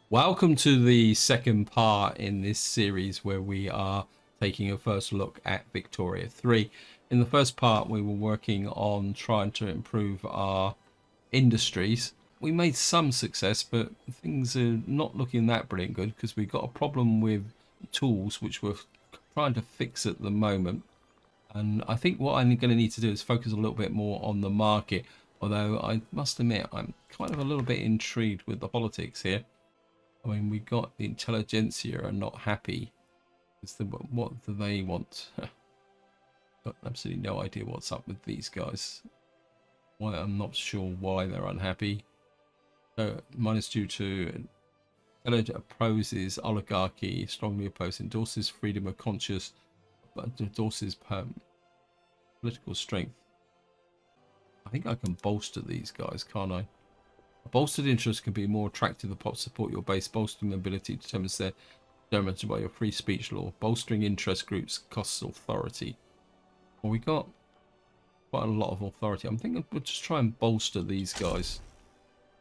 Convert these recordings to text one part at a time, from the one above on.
Welcome to the second part in this series where we are taking a first look at Victoria 3. In the first part, we were working on trying to improve our industries. We made some success, but things are not looking that brilliant good because we've got a problem with tools which we're trying to fix at the moment. And I think what I'm going to need to do is focus a little bit more on the market. Although I must admit, I'm kind of a little bit intrigued with the politics here. I mean, we got the intelligentsia are not happy. What do they want? Got absolutely no idea what's up with these guys. Why I'm not sure why they're unhappy. Minus due to intelligent opposes oligarchy, strongly opposes, endorses freedom of conscience, but endorses political strength. I think I can bolster these guys, can't I? A bolstered interest can be more attractive. The pop support your base. Bolstering mobility determines their determined by your free speech law. Bolstering interest groups costs authority. Well, we got quite a lot of authority. I'm thinking we'll just try and bolster these guys.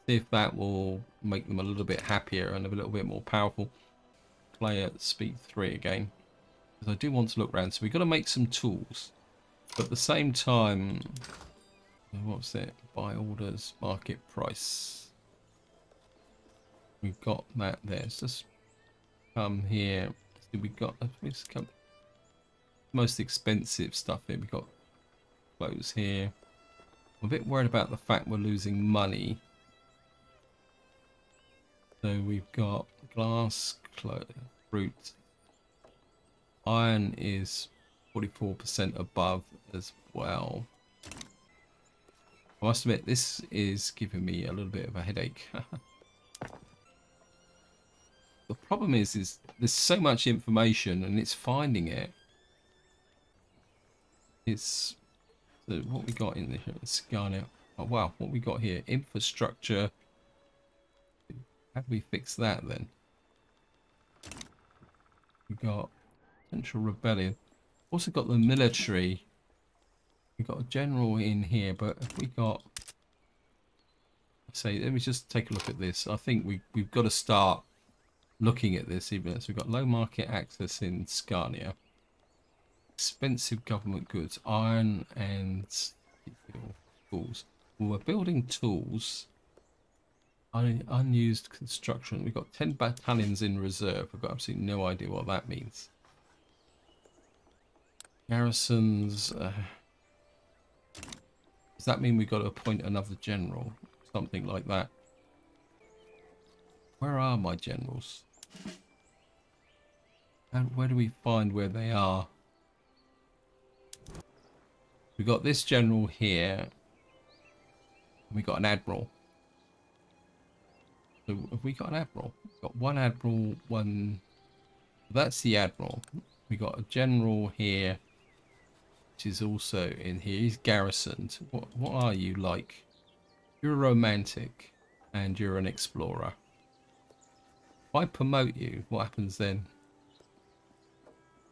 See if that will make them a little bit happier and a little bit more powerful. Play at speed 3 again. Because I do want to look around. So we've got to make some tools. But at the same time, what's it? Buy orders, market price. We've got that there. Let's just come here. See, we got most expensive stuff here. We've got clothes here. I'm a bit worried about the fact we're losing money. So we've got glass, fruit. Iron is 44% above as well. I must admit, this is giving me a little bit of a headache. The problem is there's so much information and it's finding it. It's what we got in here. Scania. Oh wow, what we got here? Infrastructure. How do we fix that then? We got Central Rebellion. Also got the military. We've got a general in here, but if we got, say, let me just take a look at this. I think we've got to start looking at this even as we've got low market access in Scania, expensive government goods, iron and tools. Well, we're building tools, unused construction. We've got 10 battalions in reserve. I've got absolutely no idea what that means. Garrisons. Does that mean we've got to appoint another general? Something like that. Where are my generals? And where do we find where they are? We've got this general here. And we've got an admiral. So have we got an admiral? We've got one admiral, one... That's the admiral. We've got a general here. Which is also in here. He's garrisoned. What are you like? You're a romantic and you're an explorer. If I promote you, what happens then?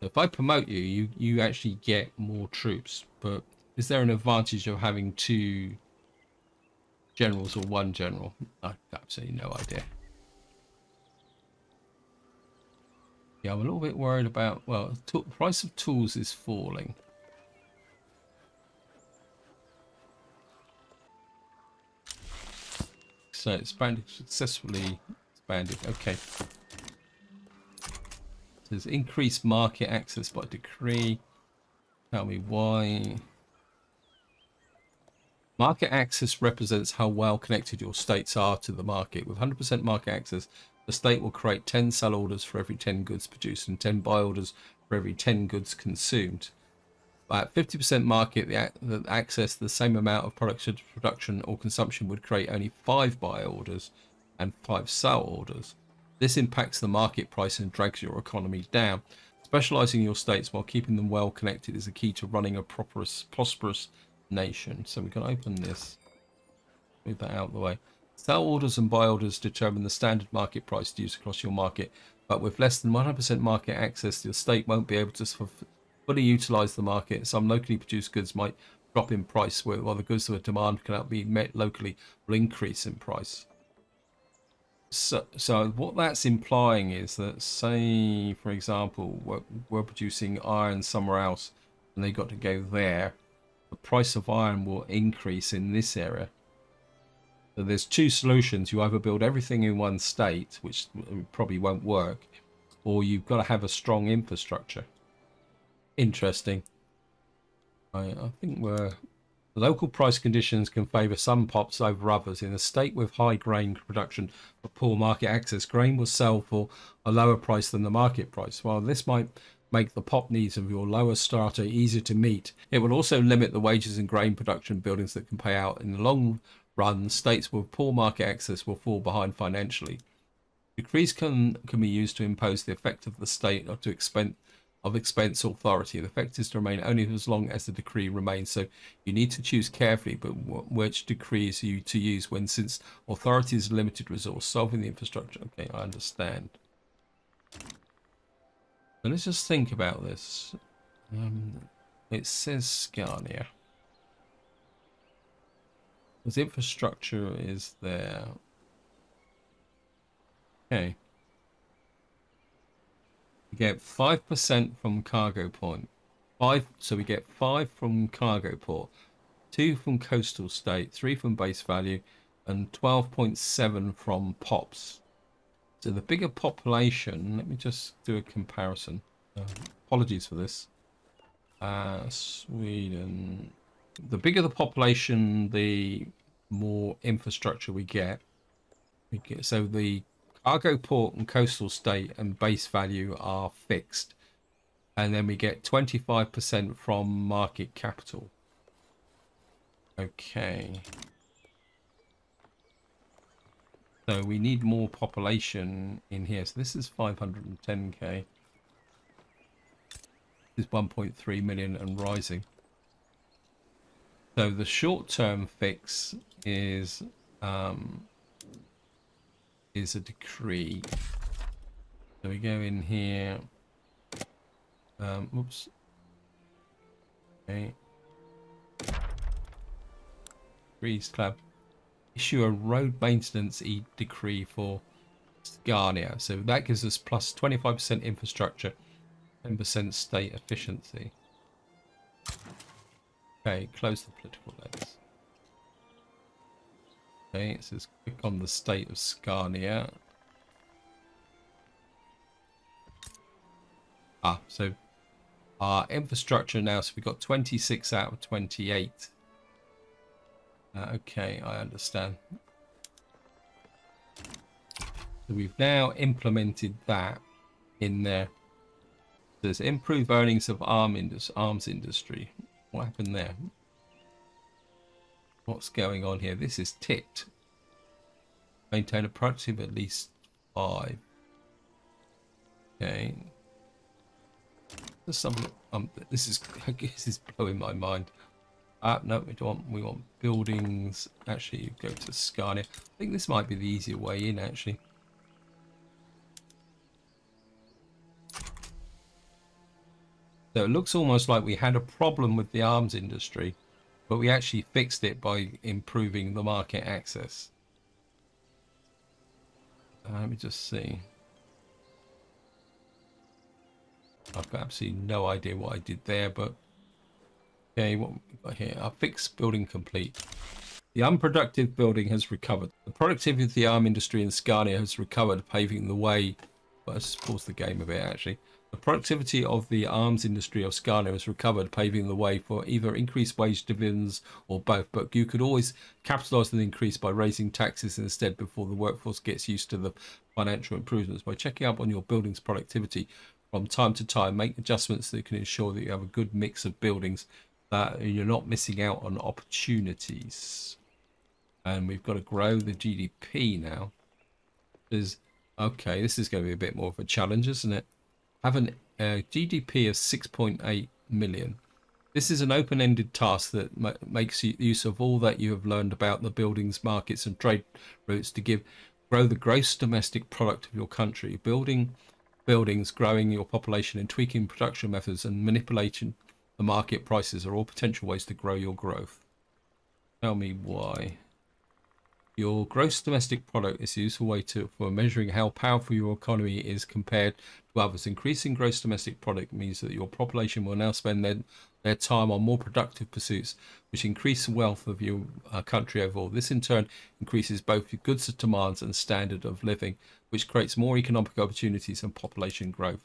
If I promote you, you actually get more troops. But is there an advantage of having 2 generals or 1 general? I've absolutely no idea. Yeah, I'm a little bit worried about, well, the price of tools is falling. So expanded, successfully expanded. Okay. There's increased market access by decree. Tell me why. Market access represents how well connected your states are to the market. With 100% market access, the state will create 10 sell orders for every 10 goods produced and 10 buy orders for every 10 goods consumed. At 50% market, the access to the same amount of production or consumption would create only 5 buy orders and 5 sell orders. This impacts the market price and drags your economy down. Specializing your states while keeping them well connected is the key to running a prosperous nation. So we can open this, move that out of the way. Sell orders and buy orders determine the standard market price used across your market, but with less than 100% market access, your state won't be able to fully utilize the market. Some locally produced goods might drop in price, while the goods that demand cannot be met locally will increase in price. So what that's implying is that, say, for example, we're producing iron somewhere else and they got to go there, the price of iron will increase in this area. So there's two solutions. You either build everything in one state, which probably won't work, or you've got to have a strong infrastructure. Interesting. I think local price conditions can favour some pops over others. In a state with high grain production but poor market access, grain will sell for a lower price than the market price. While this might make the pop needs of your lower strata easier to meet, it will also limit the wages in grain production buildings that can pay out. In the long run, states with poor market access will fall behind financially. Decrees can be used to impose the effect of the state or to expense authority. The effect is to remain only as long as the decree remains. So you need to choose carefully but which decrees you to use when, since authority is a limited resource. Solving the infrastructure. Okay, I understand. So let's just think about this. It says Scania. Because infrastructure is there. Okay. We get 5% from cargo point. So we get 5 from cargo port, 2 from coastal state, 3 from base value, and 12.7 from pops. So the bigger population, let me just do a comparison. Apologies for this. Sweden. The bigger the population, the more infrastructure we get. So the cargo port and coastal state and base value are fixed. And then we get 25% from market capital. Okay. So we need more population in here. So this is 510k. This is 1.3 million and rising. So the short-term fix is a decree. So we go in here. Oops. Okay. Decrees Club. Issue a road maintenance decree for Scania. So that gives us plus 25% infrastructure, 10% state efficiency. Okay, close the political lens. Okay, it says click on the state of Scania. So our infrastructure now, so we've got 26 out of 28. Okay, I understand. So we've now implemented that in there. There's improved earnings of arms industry. What happened there? What's going on here? This is ticked. Maintain a productive at least 5. Okay. There's some. This is blowing my mind. No, we want buildings. Actually, go to Scania. I think this might be the easier way in, actually. So it looks almost like we had a problem with the arms industry, but we actually fixed it by improving the market access. Let me just see. I've got absolutely no idea what I did there, but okay, what we got here? Our fixed building complete. The unproductive building has recovered. The productivity of the arm industry in Scania has recovered, paving the way. Well, let's pause the game a bit, actually. The productivity of the arms industry of Scania has recovered, paving the way for either increased wage dividends or both. But you could always capitalise on the increase by raising taxes instead before the workforce gets used to the financial improvements. By checking up on your building's productivity from time to time, make adjustments that can ensure that you have a good mix of buildings, that you're not missing out on opportunities. And we've got to grow the GDP now. Okay, this is going to be a bit more of a challenge, isn't it? Have a GDP of 6.8 million. This is an open-ended task that makes use of all that you have learned about the buildings, markets and trade routes to grow the gross domestic product of your country. Building buildings, growing your population and tweaking production methods and manipulating the market prices are all potential ways to grow your growth. Tell me why. Your gross domestic product is a useful way for measuring how powerful your economy is compared to others. Increasing gross domestic product means that your population will now spend their time on more productive pursuits, which increase the wealth of your country overall. This in turn increases both your goods demands and standard of living, which creates more economic opportunities and population growth.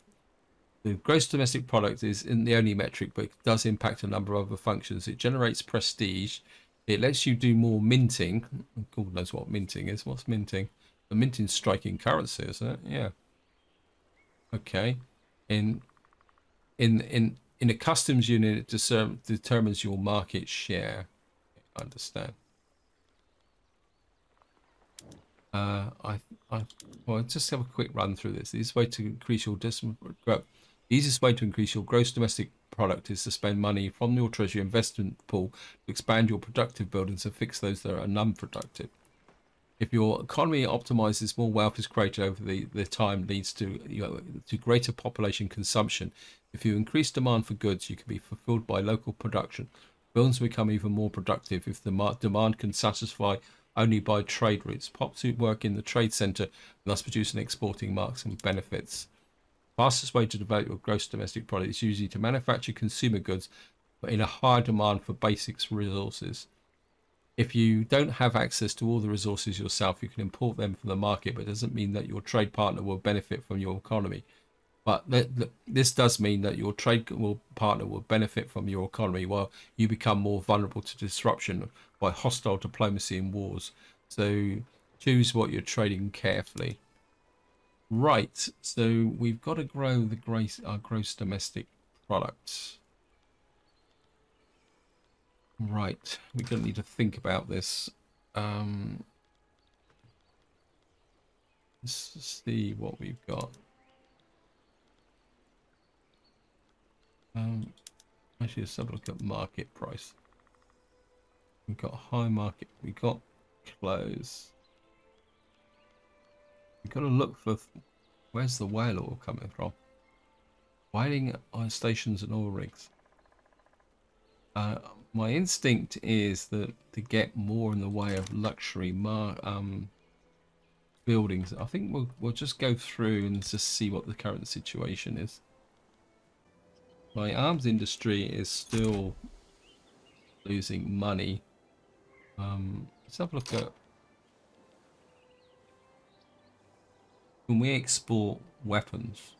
The gross domestic product isn't the only metric, but it does impact a number of other functions. It generates prestige. It lets you do more minting. God knows what minting is. What's minting? The minting's striking currency, isn't it? Yeah. Okay. In a customs unit, it determines your market share. I understand. Well, just have a quick run through this. The easiest way to increase your gross domestic product is to spend money from your treasury investment pool to expand your productive buildings and fix those that are non-productive. If your economy optimizes, more wealth is created over the time, leads to to greater population consumption. If you increase demand for goods, you can be fulfilled by local production. Buildings become even more productive if the demand can satisfy only by trade routes. POPs who work in the trade center and thus produce and exporting marks and benefits. Fastest way to develop your gross domestic product is usually to manufacture consumer goods, but in a higher demand for basics resources. If you don't have access to all the resources yourself, you can import them from the market, but it doesn't mean that your trade partner will benefit from your economy. But this does mean that your partner will benefit from your economy while you become more vulnerable to disruption by hostile diplomacy and wars. So choose what you're trading carefully. Right, so we've got to grow our gross domestic product. Right, we're going to need to think about this. Let's see what we've got. Actually, let's have a look at market price. We've got high market, we've got close. We've got to look for where's the whale oil coming from. Whaling stations and oil rigs. My instinct is that to get more in the way of luxury buildings, I think we'll just go through and just see what the current situation is. My arms industry is still losing money. Let's have a look at. When we export weapons,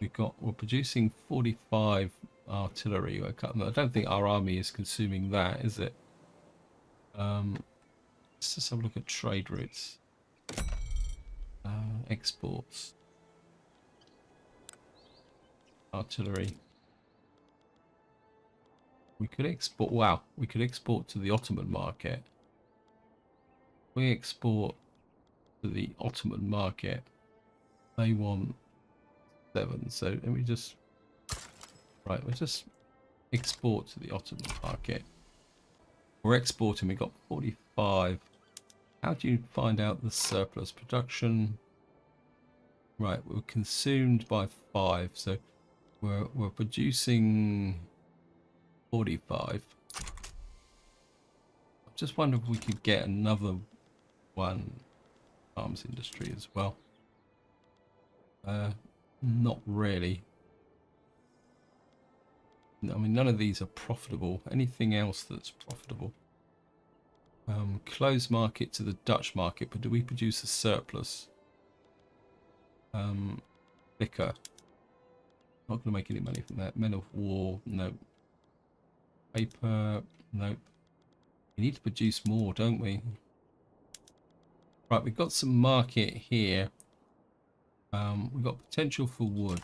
we're producing 45 artillery. I don't think our army is consuming that, is it? Let's just have a look at trade routes. Exports. Artillery. We could export. Wow, we could export to the Ottoman market. We export to the Ottoman market. They want 7. So let me just. Right, we'll just export to the Ottoman market. We're exporting. We got 45. How do you find out the surplus production? Right, we're consumed by 5, so we're producing 45. I just wonder if we could get another one arms industry as well. Not really. I mean, none of these are profitable. Anything else that's profitable? Close market to the Dutch market, but do we produce a surplus? Liquor. Not going to make any money from that. Men of war, no. Paper, nope. We need to produce more, don't we? Right, we've got some market here. We've got potential for wood.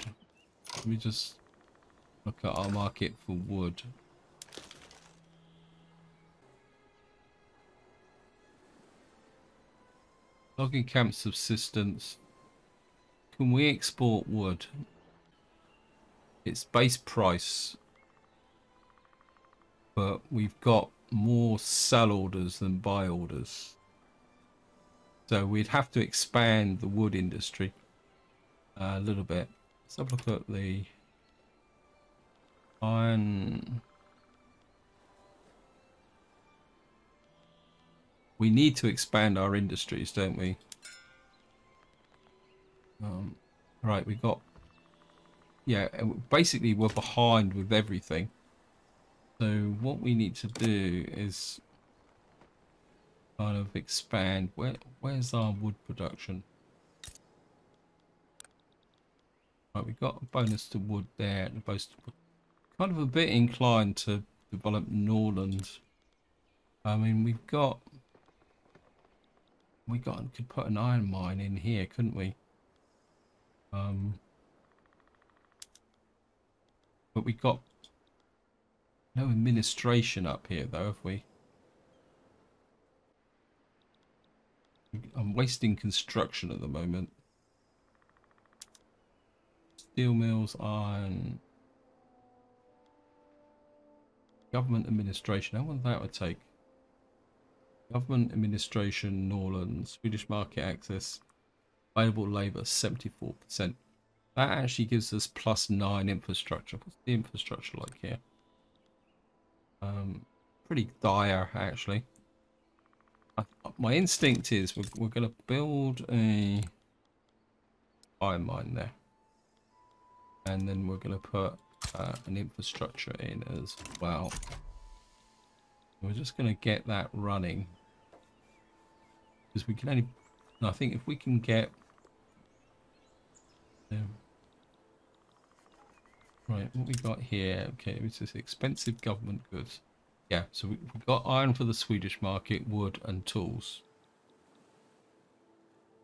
Let me just look at our market for wood. Logging camp subsistence. Can we export wood? It's base price. But we've got more sell orders than buy orders. So we'd have to expand the wood industry a little bit. Let's have a look at the iron. We need to expand our industries, don't we? Right, we got... Yeah, basically we're behind with everything. So what we need to do is kind of expand. Where's our wood production? Right, we got a bonus to wood there. And kind of a bit inclined to develop Norland. I mean, could put an iron mine in here, couldn't we? But we got no administration up here, though, have we? I'm wasting construction at the moment. Steel mills, iron, government administration. How long that would take? Government administration, Norland, Swedish market access, available labour 74%. That actually gives us +9 infrastructure. What's the infrastructure like here? Pretty dire, actually. My instinct is we're going to build a iron mine there, and then we're going to put an infrastructure in as well. We're just going to get that running because we can only. I think if we can get right, what we got here? Okay, this is expensive government goods. Yeah, so we got iron for the Swedish market, wood and tools.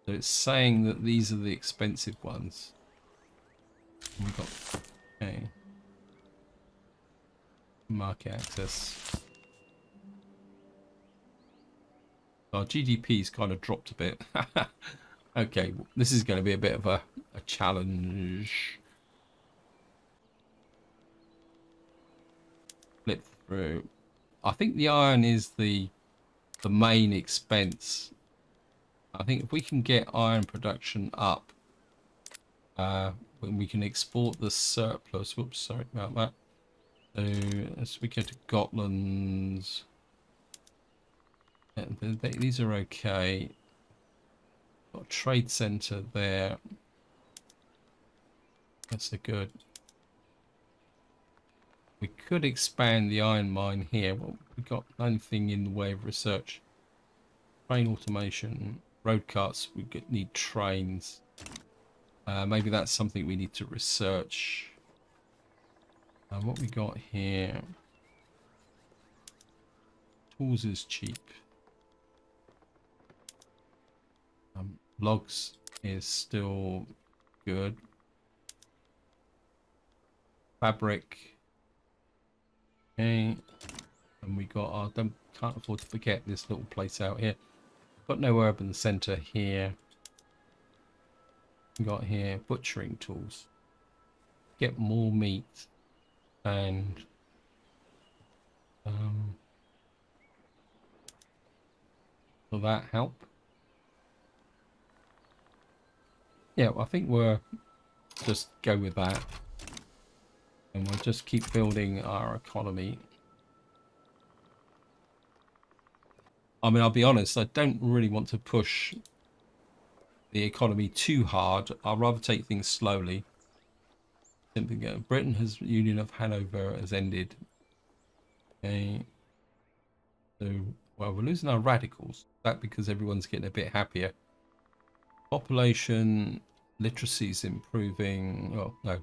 So it's saying that these are the expensive ones. We got okay. Market access. Our GDP's kind of dropped a bit. Okay, this is going to be a bit of a challenge. Flip through. I think the iron is the main expense. I think if we can get iron production up, when we can export the surplus. Whoops, sorry about that. So as we go to Gotland, these are okay. Got a trade center there. That's a good. We could expand the iron mine here. Well, we've got nothing in the way of research. Train automation, road carts. We need trains. Maybe that's something we need to research. What we got here? Tools is cheap. Logs is still good. Fabric. Okay. And we got our... can't afford to forget this little place out here. Got no urban centre here. We got here butchering tools. Get more meat. And... will that help? Yeah, well, I think we'll just go with that. And we'll just keep building our economy. I mean, I'll be honest, I don't really want to push the economy too hard. I'll rather take things slowly. Simply go. Britain has Union of Hanover has ended. Okay. So, well, we're losing our radicals. That because everyone's getting a bit happier. Population, literacy is improving. Oh, no.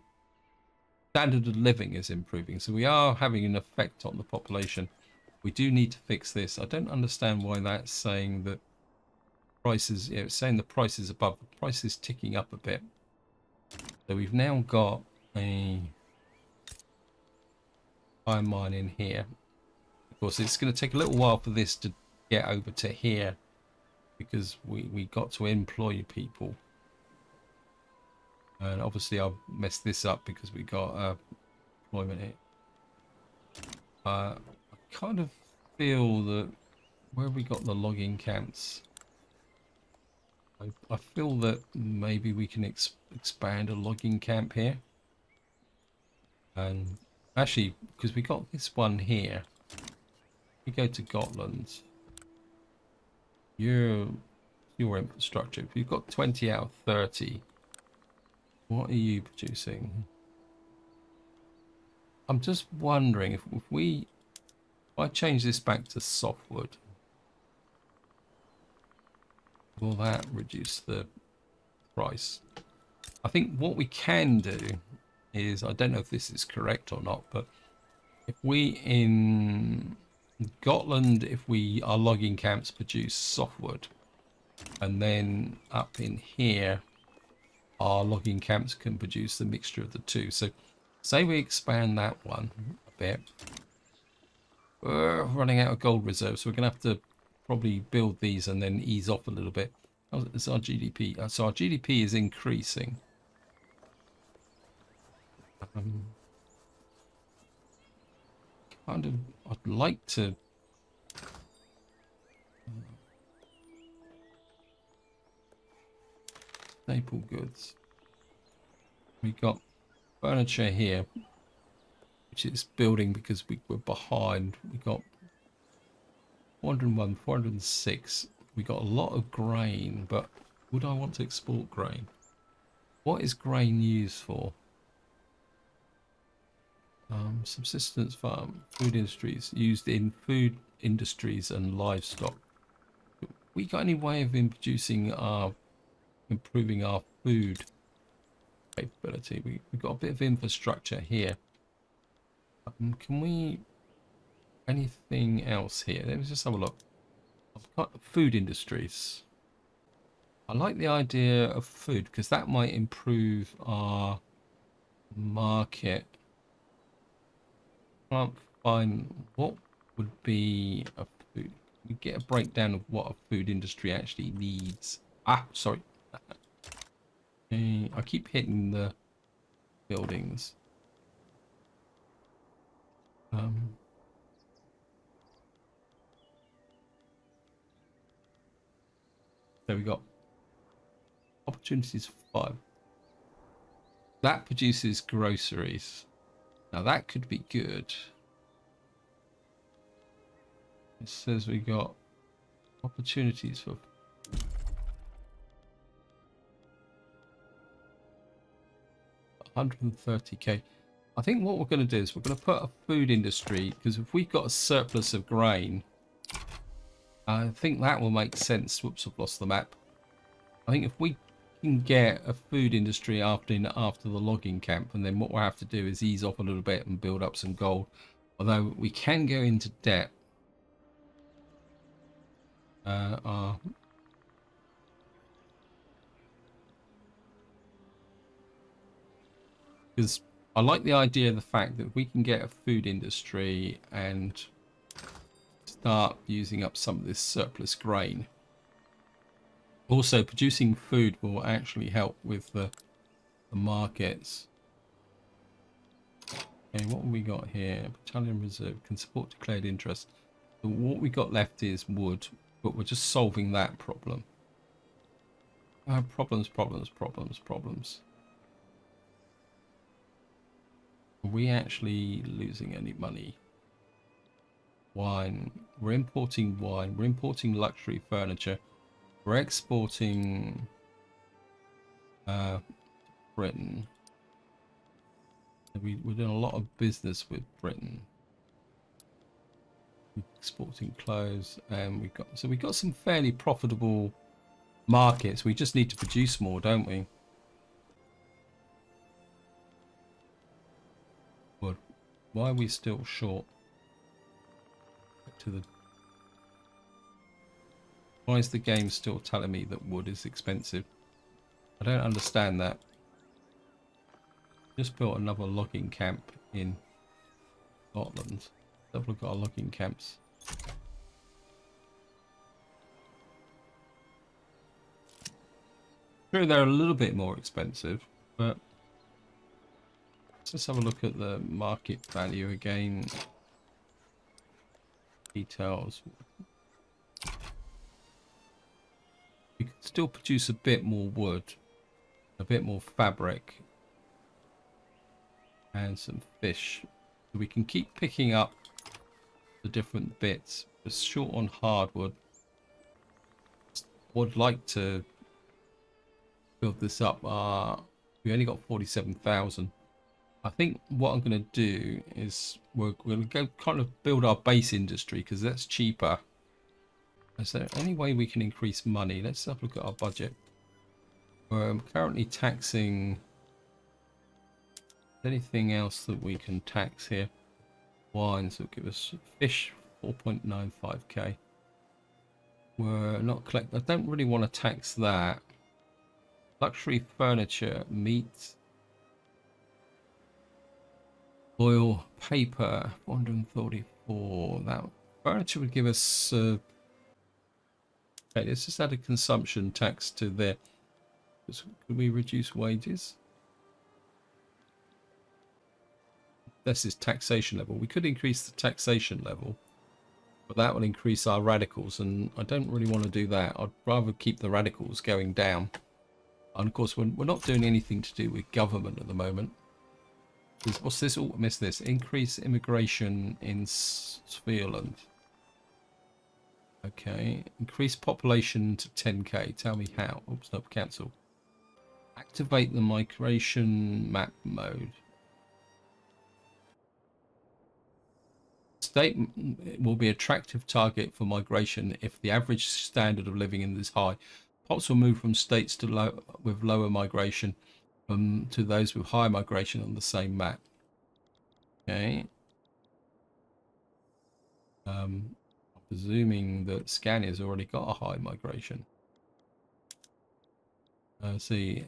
Standard of living is improving. So we are having an effect on the population. We do need to fix this. I don't understand why that's saying that prices, yeah, it's saying the price is above. The price is ticking up a bit. So we've now got a iron mine in here. Of course, it's going to take a little while for this to get over to here because we got to employ people. And obviously I've messed this up because we got employment here. I kind of feel that where we got the logging camps, I feel that maybe we can expand a logging camp here. And actually, because we got this one here, we go to Gotland. your infrastructure. If you've got 20 out of 30, what are you producing? I'm just wondering if I change this back to softwood, will that reduce the price? I think what we can do is, I don't know if this is correct or not, but if we in Gotland, if our logging camps produce softwood, and then up in here our logging camps can produce the mixture of the two. So say we expand that one a bit. We're running out of gold reserves, so we're going to have to probably build these and then ease off a little bit. It's our GDP. So our GDP is increasing. Kind of, I'd like to staple goods. We got furniture here, which is building because we were behind. We got 401, 406. We got a lot of grain, but would I want to export grain? What is grain used for? Subsistence farm, food industries, used in food industries and livestock. We got any way of improving our food capability? We've got a bit of infrastructure here. Can we anything else here? Let me just have a look. I've got food industries. I like the idea of food because that might improve our market. Can't find what would be a food. We get a breakdown of what a food industry actually needs. Ah, sorry. Okay, I keep hitting the buildings. There we go. Opportunities for 5. That produces groceries. Now that could be good. It says we got opportunities for 130k. I think what we're going to do is we're going to put a food industry, because if we've got a surplus of grain, I think that will make sense. Whoops, I've lost the map. I think if we can get a food industry after the logging camp, and then what we'll have to do is ease off a little bit and build up some gold. Although we can go into debt. Because I like the idea of the fact that we can get a food industry and start using up some of this surplus grain. Also, producing food will actually help with the markets. Okay, what have we got here? Battalion reserve can support declared interest. So what we got left is wood, but we're just solving that problem. Problems. Are we actually losing any money? Wine. We're importing wine. We're importing luxury furniture. We're exporting Britain. We're doing a lot of business with Britain. We're exporting clothes, and we've got some fairly profitable markets. We just need to produce more, don't we? Wood. Why are we still short? Why is the game still telling me that wood is expensive? I don't understand that. Just built another logging camp in Scotland. We've got our logging camps. True, they're a little bit more expensive, but let's have a look at the market value again. Details. We can still produce a bit more wood, a bit more fabric, and some fish. So we can keep picking up the different bits. We're short on hardwood. would like to build this up. We only got 47,000. I think what I'm going to do is we're going to go kind of build our base industry because that's cheaper. Is there any way we can increase money? Let's have a look at our budget. We're currently taxing anything else that we can tax here. Wines will give us fish 4.95k. We're not collect. I don't really want to tax that. Luxury furniture, meat, oil, paper 434. That furniture would give us. Okay, let's just add a consumption tax to there. Could we reduce wages? This is taxation level. We could increase the taxation level, but that will increase our radicals, and I don't really want to do that. I'd rather keep the radicals going down. And of course, we're not doing anything to do with government at the moment. What's this? Oh, I missed this. Increase immigration in Sweeland. Okay. Increase population to 10k. Tell me how. Oops, no, cancel. Activate the migration map mode. State will be attractive target for migration if the average standard of living in is high. Pops will move from states to with lower migration to those with higher migration on the same map. Okay. I'm presuming that Scania's already got a high migration. See,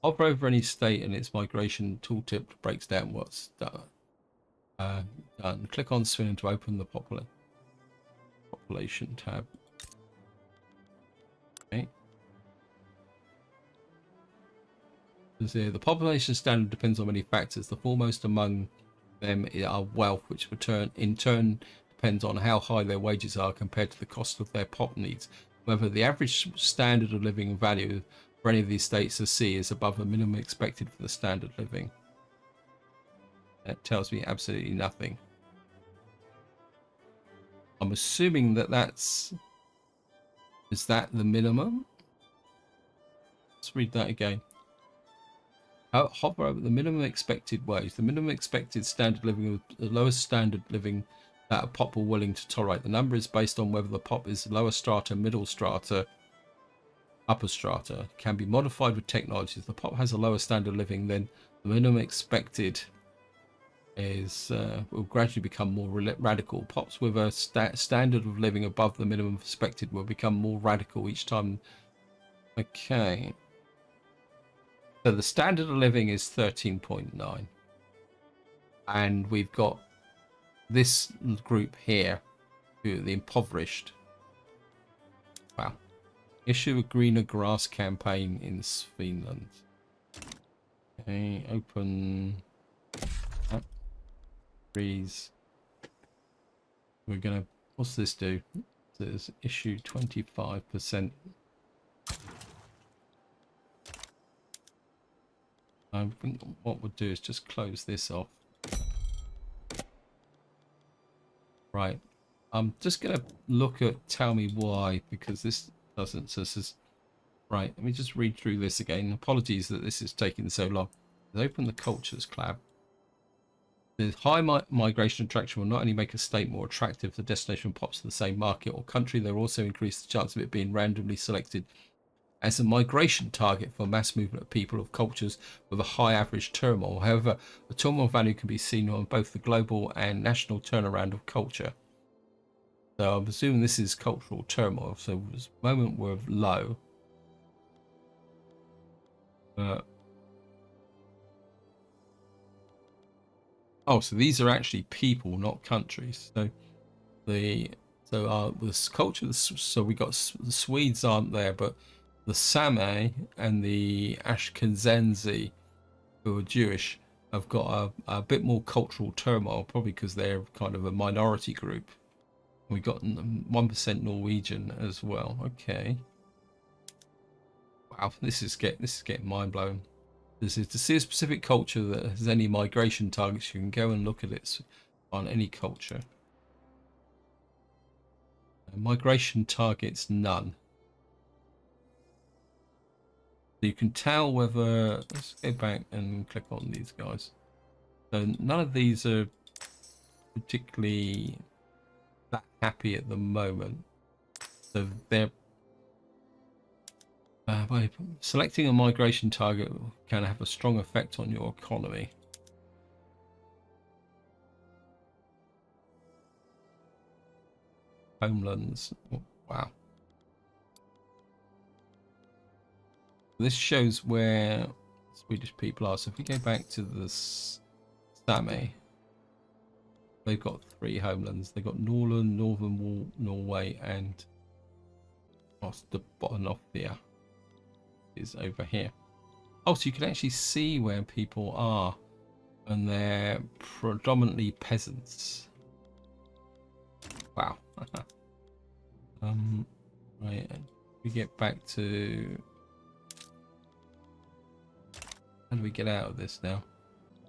hover over any state and its migration tooltip breaks down what's done. Done. Click on Sweden to open the population tab. Okay. So the population standard depends on many factors. The foremost among them are wealth, which in turn depends on how high their wages are compared to the cost of their pop needs. Whether the average standard of living value for any of these states is above the minimum expected for the standard living. That tells me absolutely nothing. I'm assuming that is that the minimum? Let's read that again. Hover over the minimum expected wage. The minimum expected standard living, the lowest standard living that a pop are willing to tolerate. The number is based on whether the pop is lower strata, middle strata, upper strata. Can be modified with technology. If the pop has a lower standard living, then the minimum expected is will gradually become more radical. Pops with a standard of living above the minimum expected will become more radical each time. Okay. So the standard of living is 13.9. And we've got this group here, who are the impoverished. Wow. Issue a greener grass campaign in Finland. Okay, open that. Freeze. We're gonna, what's this do? There's issue 25%. I think what we'll do is just close this off. Right. I'm just going to look at tell me why, because this doesn't. So this is right. Let me just read through this again. Apologies that this is taking so long. Let's open the cultures tab. The high migration attraction will not only make a state more attractive to destination pops to the same market or country, they'll also increase the chance of it being randomly selected as a migration target for mass movement of people of cultures with a high average turmoil. However, the turmoil value can be seen on both the global and national turnaround of culture. So I'm assuming this is cultural turmoil. So this moment we're low. Oh, so these are actually people, not countries. So this culture. So we got the Swedes aren't there, but the Sami and the Ashkenazi, who are Jewish, have got a bit more cultural turmoil, probably because they're kind of a minority group. We got 1% Norwegian as well. Okay. Wow, this is getting mind blowing. This is to see a specific culture that has any migration targets. You can go and look at it on any culture. Migration targets none. So you can tell whether, let's go back and click on these guys. So none of these are particularly that happy at the moment. So they're by selecting a migration target can have a strong effect on your economy. Homelands. Oh, wow. This shows where Swedish people are. So if we go back to the Sami, they've got 3 homelands. They've got Norland, Northern Norway, and Osterbottnofia is over here. Oh, so you can actually see where people are, and they're predominantly peasants. Wow. Right. We get back to. How do we get out of this now?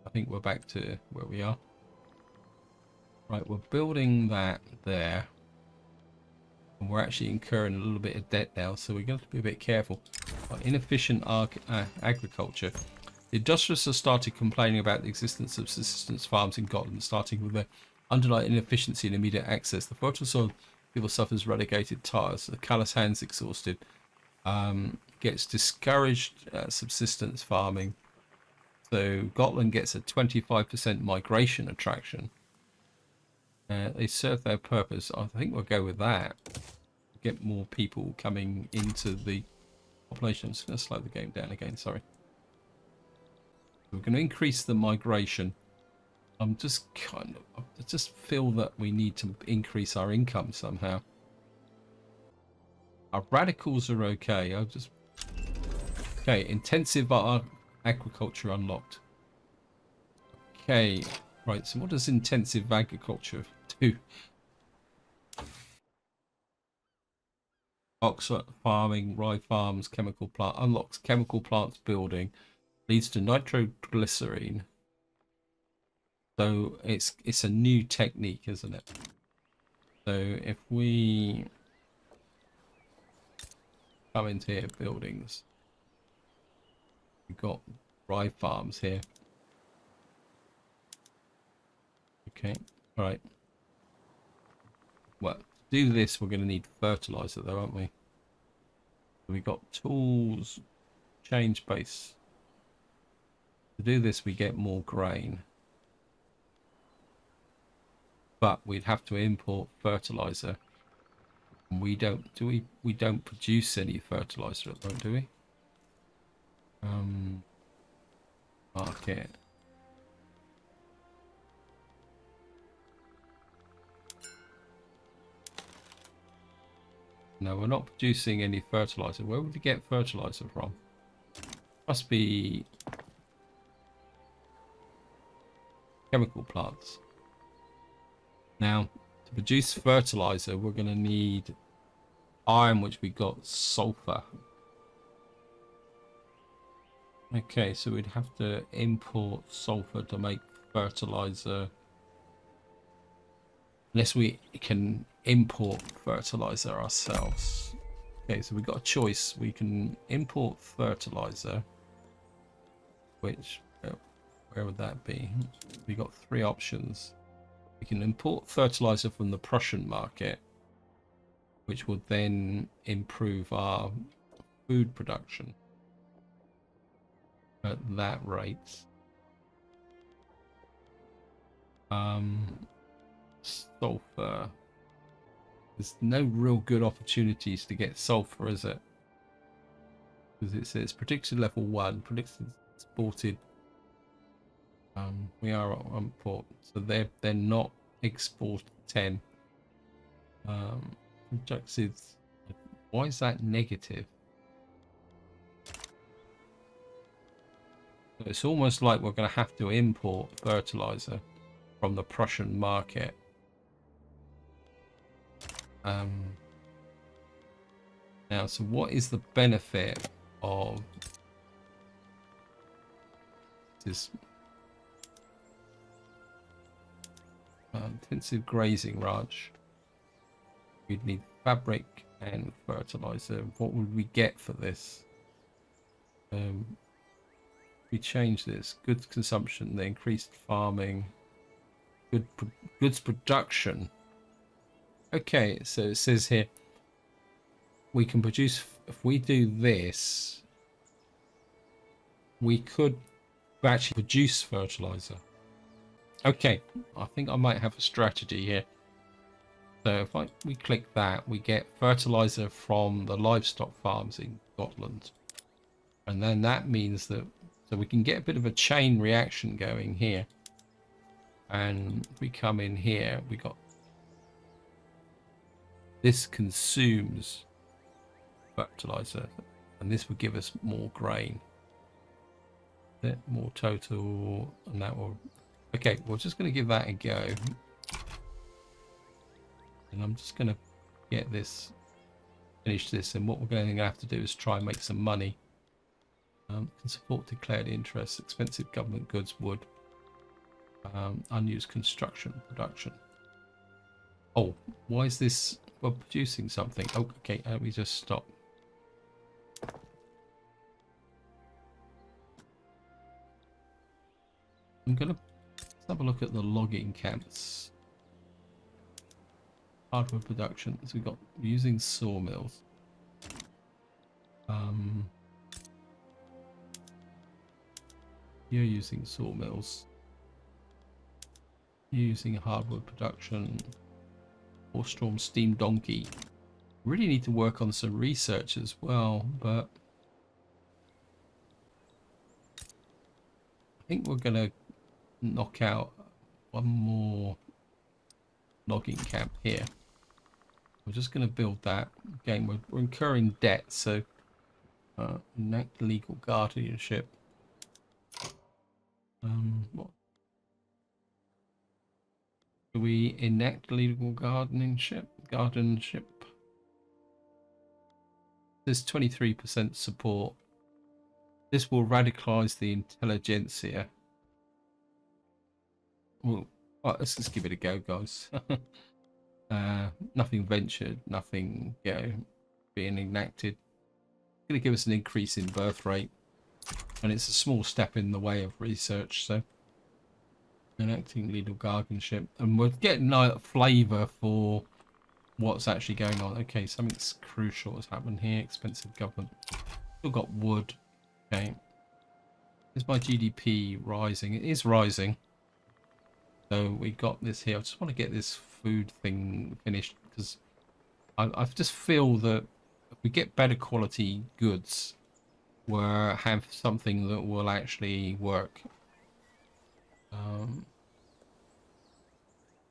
I think we're back to where we are. Right, we're building that there. And we're actually incurring a little bit of debt now, so we're going to be a bit careful. Inefficient agriculture. The industrialists have started complaining about the existence of subsistence farms in Gotland, starting with the underlying inefficiency and immediate access. The fertile soil people suffers relegated tires. The callous hands exhausted. Gets discouraged subsistence farming. So Gotland gets a 25% migration attraction. They serve their purpose. I think we'll go with that. Get more people coming into the population. I'm just going to slow the game down again, sorry. We're going to increase the migration. I just feel that we need to increase our income somehow. Our radicals are okay. Okay, intensive agriculture unlocked. Okay, right, so what does intensive agriculture do? Oxford farming, rye farms, chemical plant, unlocks chemical plants building, leads to nitroglycerine. So it's a new technique, isn't it? So if we come into here, buildings, we've got rye farms here. Okay, all right. Well, to do this, we're going to need fertilizer, though, aren't we? We've got tools, change base. To do this, we get more grain. But we'd have to import fertilizer. And we don't produce any fertilizer at the moment, do we? Market. No, we're not producing any fertilizer. Where would we get fertilizer from? Must be chemical plants. Now, to produce fertilizer, we're going to need iron, which we got sulfur. Okay, so we'd have to import sulfur to make fertilizer. Unless we can import fertilizer ourselves. Okay, so we've got a choice. We can import fertilizer, which, where would that be? We've got 3 options. We can import fertilizer from the Prussian market, which would then improve our food production at that rate. Sulfur. There's no real good opportunities to get sulfur, is it? Because it says predicted level 1, predicted exported. We are on port, so they're not export 10. Projected. Why is that negative? So it's almost like we're going to have to import fertilizer from the Prussian market. Now, so what is the benefit of this intensive grazing ranch? We'd need fabric and fertilizer. What would we get for this? We change this. Goods consumption, the increased farming, goods production. Okay, so it says here we can produce, if we do this, we could actually produce fertilizer. Okay, I think I might have a strategy here. So if we click that, we get fertilizer from the livestock farms in Scotland. And then that means that, so we can get a bit of a chain reaction going here. And if we come in here, we got, this consumes fertilizer. And this would give us more grain. More total, and that will, okay, we're just going to give that a go. And I'm just going to get this, finish this, and what we're going to have to do is try and make some money. Can support declared interests, expensive government goods, wood, unused construction, production. Oh, why is this, we're producing something. Oh, okay, let me just stop. I'm going to have a look at the logging camps. Hardwood production. So we've got using sawmills. You're using sawmills. You're using hardwood production. Horse-drawn steam donkey. Really need to work on some research as well, but I think we're going to knock out one more logging camp here. We're just going to build that. Again, we're incurring debt, so enact legal guardianship. What? Do we enact legal guardianship? There's 23% support. This will radicalize the intelligentsia. Well, let's just give it a go, guys. Nothing ventured, nothing, you know, being enacted. It's going to give us an increase in birth rate, and it's a small step in the way of research. So, enacting legal guardianship, and we're getting a flavour for what's actually going on. Okay, something's crucial has happened here. Expensive government. Still got wood. Okay, is my GDP rising? It is rising. So we got this here. I just want to get this food thing finished because I just feel that if we get better quality goods, we'll have something that will actually work.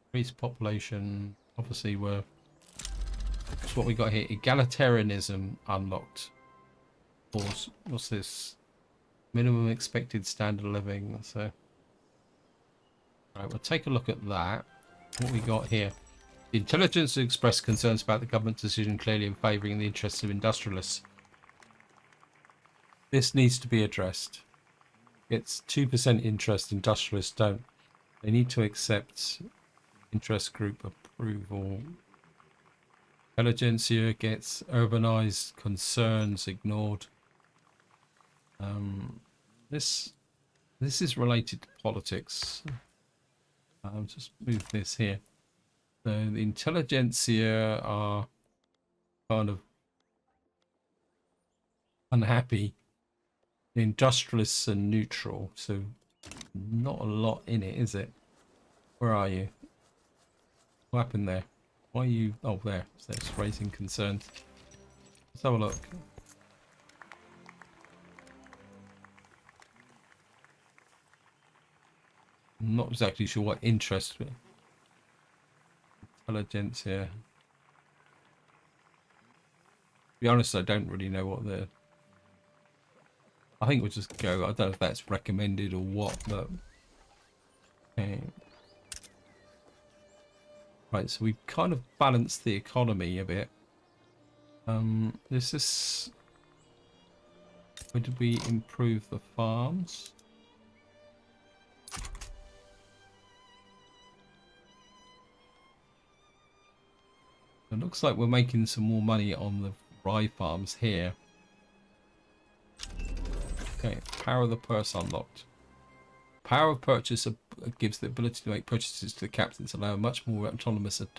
Increased population. Obviously, that's what we got here. Egalitarianism unlocked. Of course, what's this? Minimum expected standard of living. So. Right, we'll take a look at that. What we got here. The intelligence expressed concerns about the government's decision clearly in favouring the interests of industrialists. This needs to be addressed. It's 2% interest, industrialists don't. They need to accept interest group approval. Intelligentsia gets urbanized, concerns ignored. This is related to politics. I'll just move this here. So the intelligentsia are kind of unhappy. The industrialists are neutral, so not a lot in it, is it? Where are you? What happened there? Why are you? Oh, there. So it's raising concerns. Let's have a look. I'm not exactly sure what interest. Intelligence here. To be honest, I don't really know what the. I think we'll just go. I don't know if that's recommended or what, but. Okay. Right, so we've kind of balanced the economy a bit. This is. Where did we improve the farms? It looks like we're making some more money on the rye farms here. Okay, power of the purse unlocked. Power of purchase gives the ability to make purchases to the captains, allow a much more autonomous and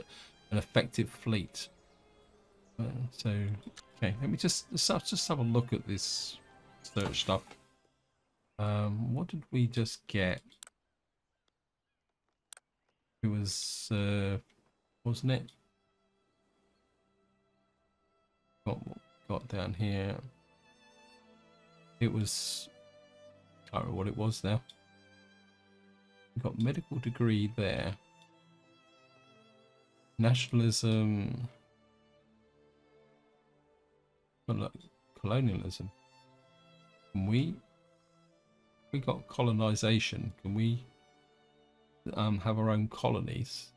effective fleet. So, okay, let me just have a look at this search stuff. What did we just get? It was, wasn't it? Got down here. It was, I don't know what it was now. We've got medical degree there. Nationalism. Colonialism. Can we got colonization. Can we have our own colonies?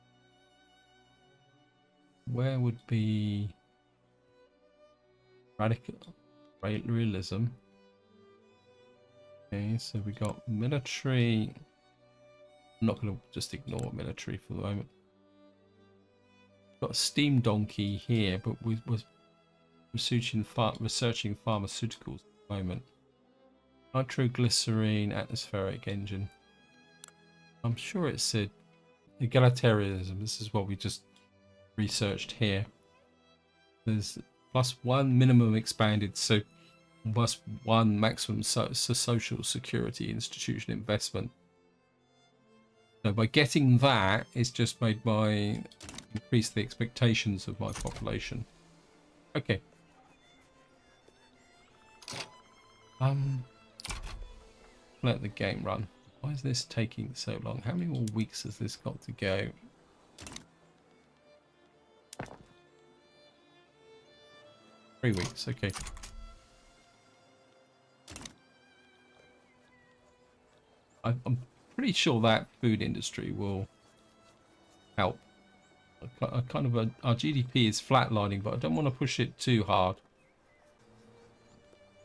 Where would be radical realism? Okay, so we got military. I'm not going to just ignore military for the moment. Got a steam donkey here, but we was researching pharmaceuticals at the moment. Nitroglycerine atmospheric engine. I'm sure it said egalitarianism. This is what we just researched here. There's +1 minimum expanded, so +1 maximum social security institution investment. So by getting that, it's just made my increase the expectations of my population. Okay. Let the game run. Why is this taking so long? How many more weeks has this got to go? Three weeks, okay. I'm pretty sure that food industry will help. Our GDP is flatlining, but I don't want to push it too hard.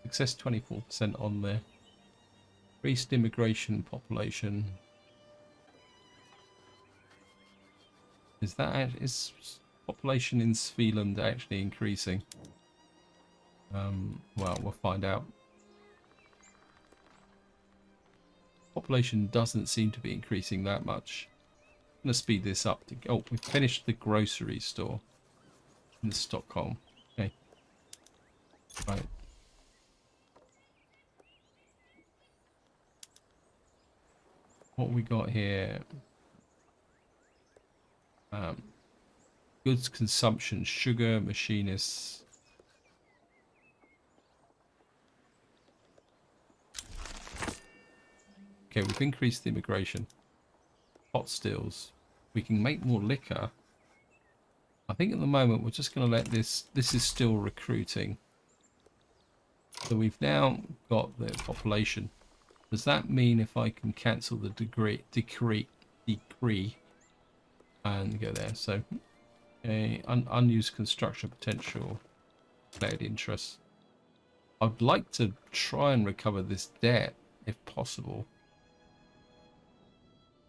Success 24% on there. Increased immigration population. Is population in Svealand actually increasing? Well, we'll find out. Population doesn't seem to be increasing that much. I'm going to speed this up. Oh, we finished the grocery store in Stockholm. Okay. Right. What we got here? Goods consumption, sugar, machinists. Okay, we've increased the immigration. Pot stills. We can make more liquor. I think at the moment we're just going to let this is still recruiting. So we've now got the population. Does that mean if I can cancel the decree and go there? So unused construction potential, declared interest. I'd like to try and recover this debt if possible.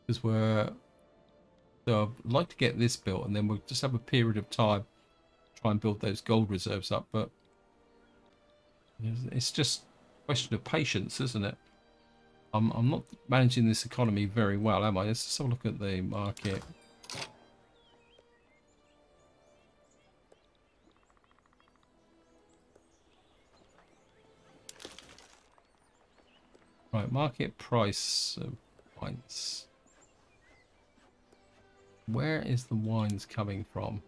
Because so I'd like to get this built, and then we'll just have a period of time to try and build those gold reserves up. But it's just a question of patience, isn't it? I'm not managing this economy very well, am I? Let's just have a look at the market. Right, market price of wines. Where is the wines coming from?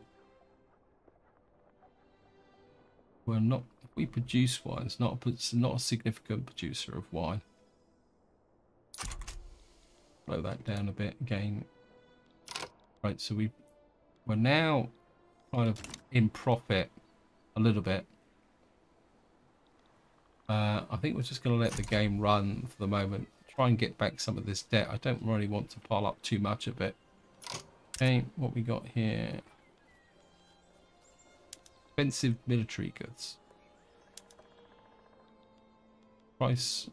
We're not. We produce wines, not a significant producer of wine. Slow that down a bit again. Right, so we're now kind of in profit a little bit. I think we're just going to let the game run for the moment. Try and get back some of this debt. I don't really want to pile up too much of it. Okay, what we got here? Expensive military goods. Price.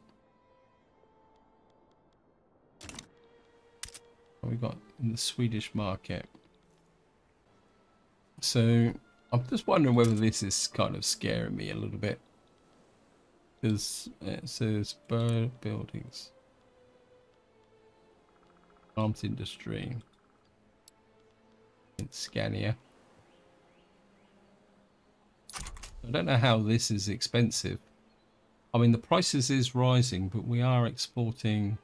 What we got in the Swedish market. So I'm just wondering whether this is kind of scaring me a little bit. Because it says bird buildings, arms industry in Scania. I don't know how this is expensive. I mean, the prices is rising, but we are exporting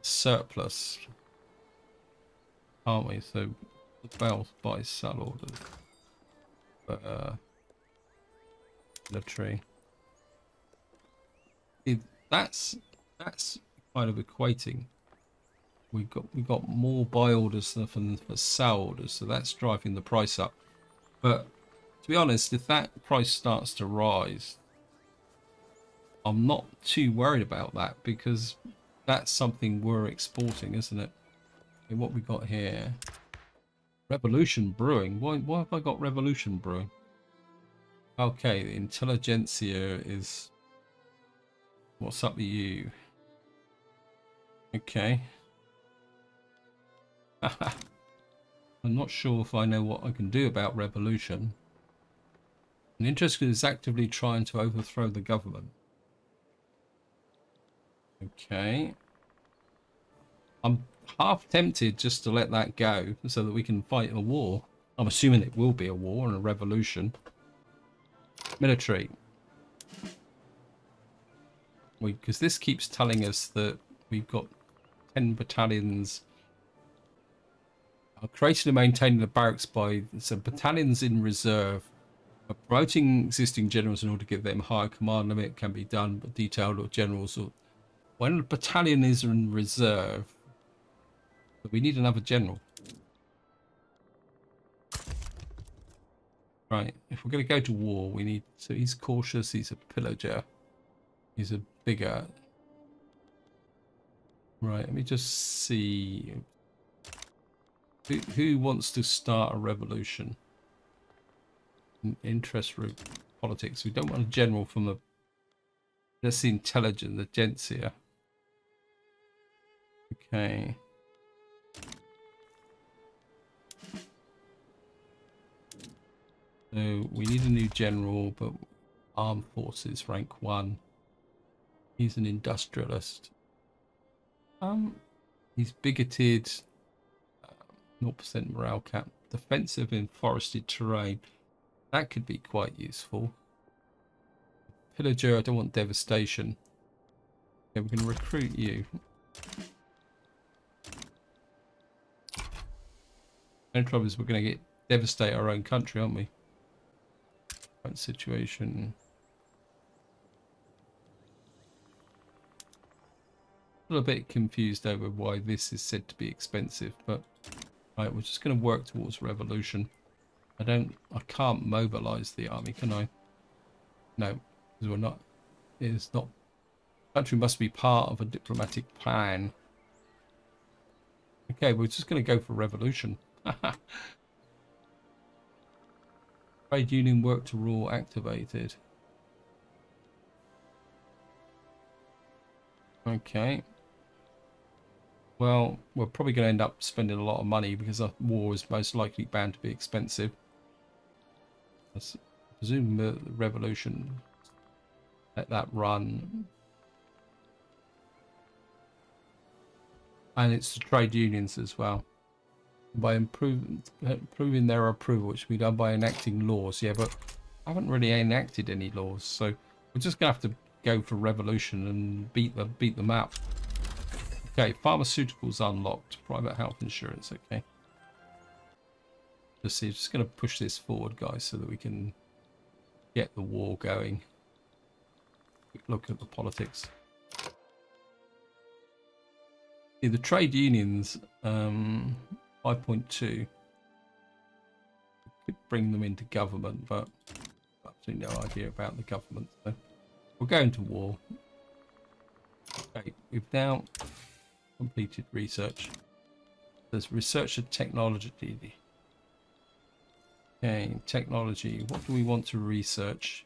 surplus, aren't we? So the Bell buy sell orders for military. That's kind of equating. We got more buy orders than for sell orders, so that's driving the price up. But to be honest, if that price starts to rise, I'm not too worried about that because that's something we're exporting, isn't it? Okay, what we got here? Revolution Brewing. Why have I got Revolution Brewing? Okay, the Intelligentsia is... What's up with you? Okay. I'm not sure if I know what I can do about revolution. An interest is actively trying to overthrow the government. Okay. I'm half tempted just to let that go so that we can fight a war. I'm assuming it will be a war and a revolution. Military. Because this keeps telling us that we've got 10 battalions are created and maintaining the barracks by some battalions in reserve. Promoting existing generals in order to give them higher command limit can be done, but detailed or generals. Or when a battalion is in reserve, we need another general. Right, if we're going to go to war, we need... So he's cautious, he's a pillager. He's a bigger... Right, let me just see... Who wants to start a revolution? Interest route politics. We don't want a general from the... That's the intelligence, the Gentsia. Okay. So we need a new general, but armed forces rank 1. He's an industrialist. He's bigoted. 0% morale cap. Defensive in forested terrain. That could be quite useful. Pillager, I don't want devastation. Okay, we're going to recruit you. The trouble is we're going to devastate our own country, aren't we? Current situation. A little bit confused over why this is said to be expensive, but right, we're just going to work towards revolution. I can't mobilize the army, can I? No, because we're not. It's not. Country must be part of a diplomatic plan. Okay, we're just going to go for revolution. Trade union work to rule activated. Okay. Well, we're probably going to end up spending a lot of money because our war is most likely bound to be expensive. I presume the revolution, let that run. And it's the trade unions as well. By improving their approval, which we done by enacting laws. Yeah, but I haven't really enacted any laws, so we're just going to have to go for revolution and beat them up. Okay, pharmaceuticals unlocked. Private health insurance, okay. Let's see, just going to push this forward, guys, so that we can get the war going. Quick look at the politics. See, the trade unions, 5.2. Could bring them into government, but absolutely no idea about the government. So we'll go into war. Okay, we've now completed research. There's research and technology. Okay, technology. What do we want to research?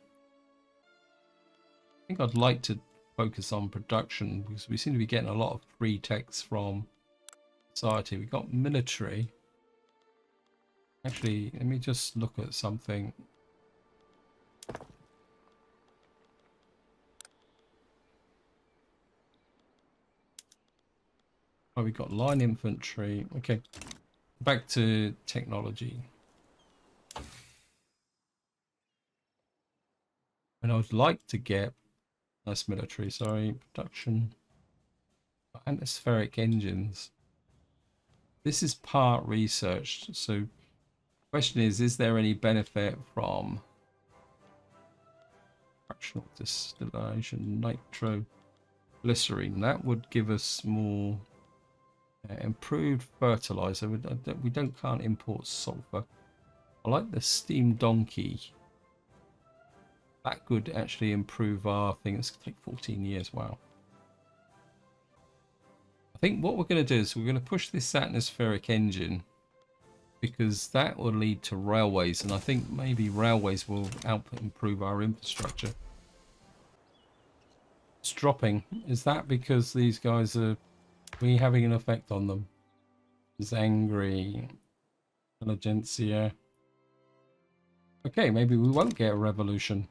I think I'd like to focus on production because we seem to be getting a lot of free techs from society. We got military. Actually, let me just look at something. Oh, we got line infantry. Okay, back to technology. And I would like to get that's military. Sorry, production atmospheric engines. This is part researched. So, question is there any benefit from fractional distillation nitroglycerine? That would give us more improved fertilizer. We can't import sulfur. I like the steam donkey. That could actually improve our thing. It's going to take 14 years. Wow. I think what we're going to do is we're going to push this atmospheric engine because that will lead to railways, and I think maybe railways will help improve our infrastructure. It's dropping. Is that because these guys are we having an effect on them? Is angry, intelligentsia. Okay, maybe we won't get a revolution.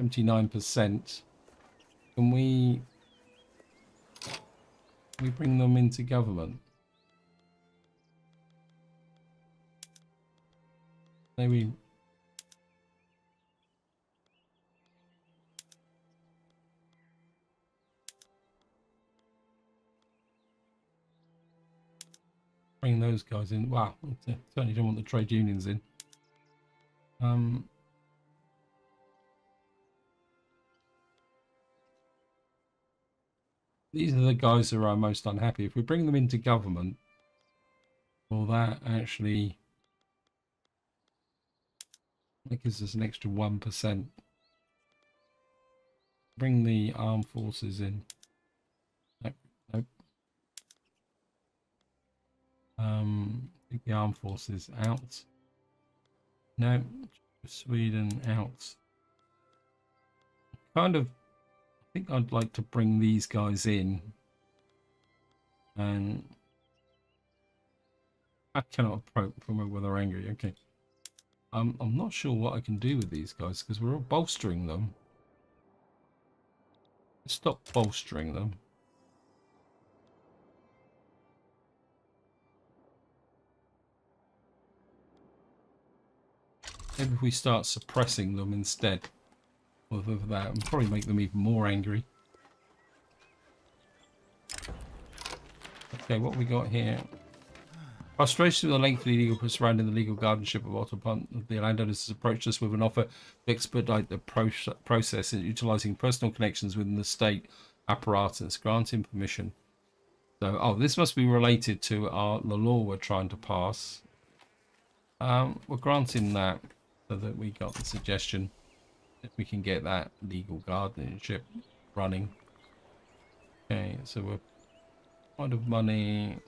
79%. Can we bring them into government? Maybe. Bring those guys in. Wow, I certainly don't want the trade unions in. These are the guys who are most unhappy. If we bring them into government, will that actually that gives us an extra 1%? Bring the armed forces in. Nope. Nope. Take the armed forces out. No, Sweden out. Kind of, I think I'd like to bring these guys in. And I cannot promote whether they're angry. Okay. I'm not sure what I can do with these guys because we're all bolstering them. Stop bolstering them. Maybe if we start suppressing them instead of that, and probably make them even more angry. Okay, what we got here? Frustration with the lengthy legal surrounding the legal guardianship of Ottopan, the landowners has approached us with an offer to expedite the process in utilising personal connections within the state apparatus, granting permission. So, oh, this must be related to the law we're trying to pass. We're granting that so that we got the suggestion that we can get that legal guardianship running. Okay, so we're out of money.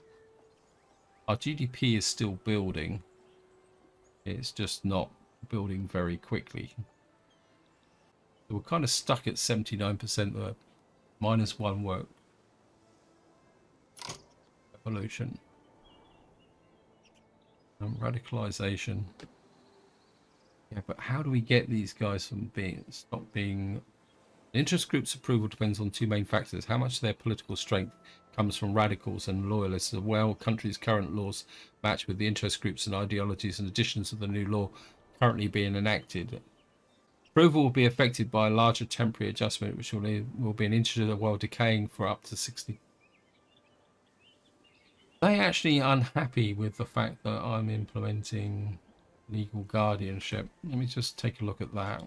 Our GDP is still building. It's just not building very quickly. So we're kind of stuck at 79% there. -1 work. Evolution. Radicalization. Yeah, but how do we get these guys from stop being... Interest groups' approval depends on two main factors. How much of their political strength comes from radicals and loyalists, as well country's current laws match with the interest groups and ideologies and additions of the new law currently being enacted. Approval will be affected by a larger temporary adjustment, which will be an integer while decaying for up to 60. Are they actually unhappy with the fact that I'm implementing legal guardianship? Let me just take a look at that.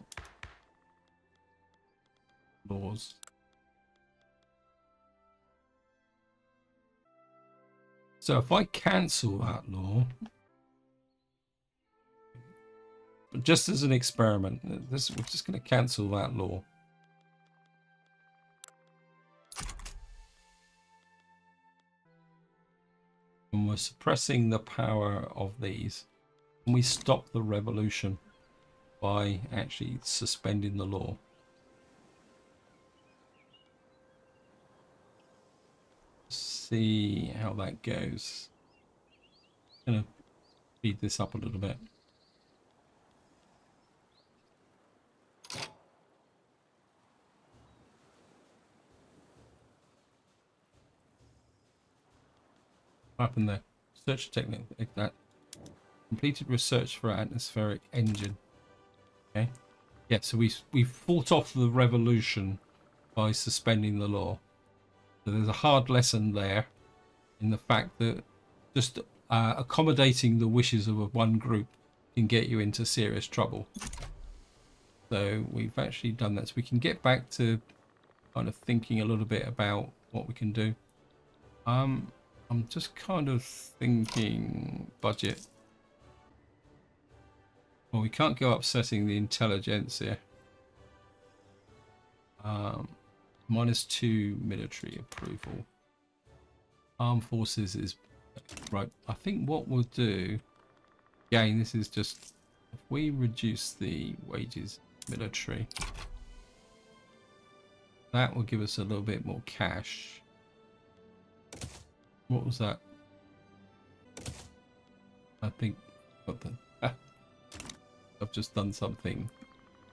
Laws. So if I cancel that law, just as an experiment, we're just going to cancel that law. And we're suppressing the power of these. And we stop the revolution by actually suspending the law. See how that goes. I'm going to speed this up a little bit. What happened there? Search technique. That completed research for atmospheric engine. Okay. Yeah, so we fought off the revolution by suspending the law. So there's a hard lesson there in the fact that just accommodating the wishes of one group can get you into serious trouble. So we've actually done that. So we can get back to kind of thinking a little bit about what we can do. I'm just kind of thinking budget. Well, we can't go upsetting the intelligentsia. -2 military approval. Armed forces is right. I think what we'll do, again, this is just if we reduce the wages military, that will give us a little bit more cash. What was that? I think what the I've just done something.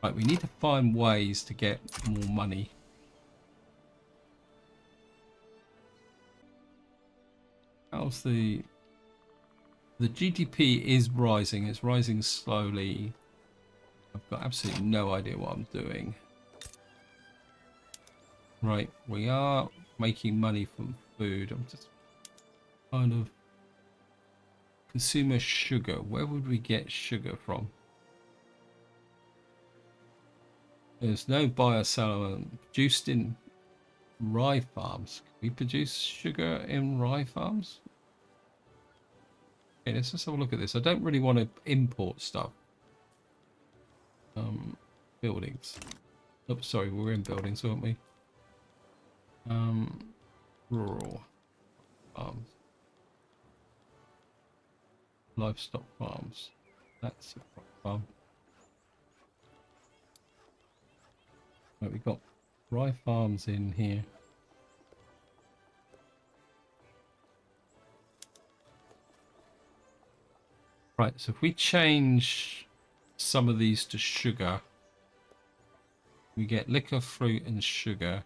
Right, we need to find ways to get more money. How's the GDP is rising. It's rising slowly. I've got absolutely no idea what I'm doing. Right, we are making money from food. I'm just kind of consumer sugar. Where would we get sugar from? There's no biosalmon produced in rye farms. Can we produce sugar in rye farms? Okay, let's just have a look at this. I don't really want to import stuff. Buildings. Oops, sorry, we're in buildings, aren't we? Rural farms. Livestock farms. That's a farm. Right, we've got rye farms in here. Right, so if we change some of these to sugar, we get liquor, fruit, and sugar.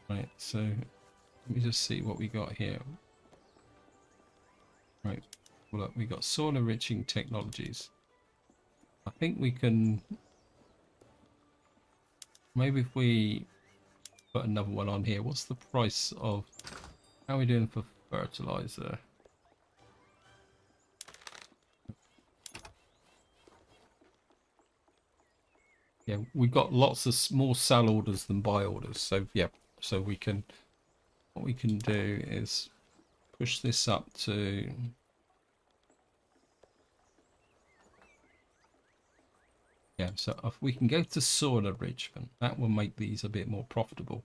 Right, so let me just see what we got here. Right, well, look, we got soil enriching technologies. I think we can. Maybe if we put another one on here, what's the price of, how are we doing for fertilizer? Yeah, we've got lots of more sell orders than buy orders. So yeah, so we can, what we can do is push this up to, yeah, so if we can go to soil enrichment, that will make these a bit more profitable.